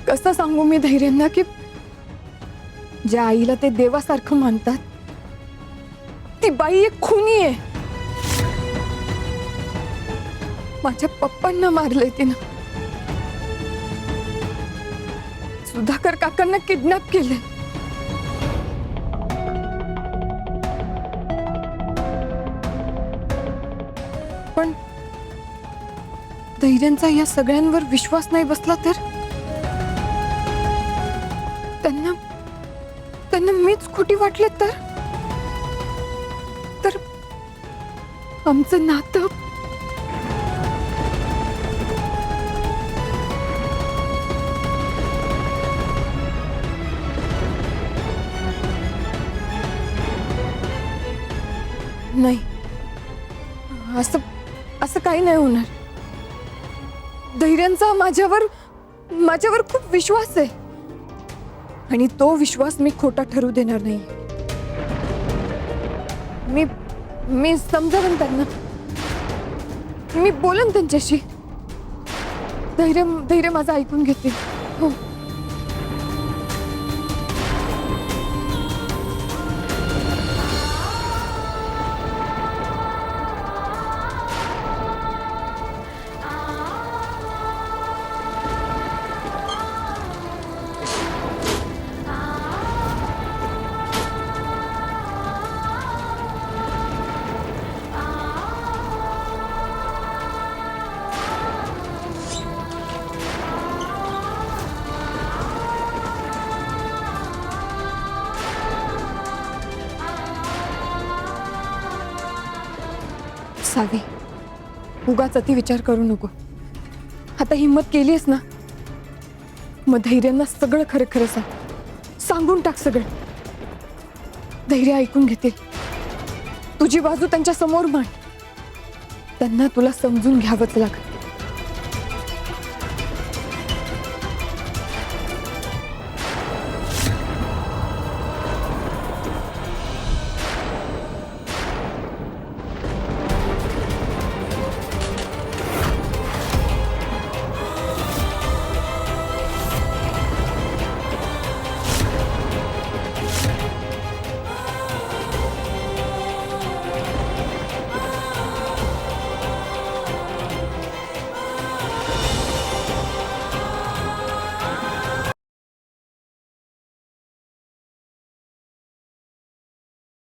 कसं सांगू मी धैर्यांना की ज्या आईला ते देवासारखं मानतात ती बाई एक खुनी आहे. माझ्या पप्पांना मारलंय तिनं. सुधाकर काकांना किडनॅप केलंय. पण धैर्यांचा या सगळ्यांवर विश्वास नाही बसला तर त्यांना मीच खोटी वाटले तर आमचं नातं नाही. असं काही नाही होणार. धैर्यांचा माझ्यावर खूप विश्वास आहे आणि तो विश्वास मी खोटा ठरू देणार नाही. मी समजावन त्यांना. मी बोलन त्यांच्याशी. धैर्य माझं ऐकून घेतील. हो. सावी, उगाच अति विचार करू नको. आता हिम्मत केलीस ना, मग धैर्यांना सगळं खरं खरं सांगून टाक. सगळं धैर्य ऐकून घेतील. तुझी बाजू त्यांच्या समोर मांड. त्यांना तुला समजून घ्यावंच लागेल.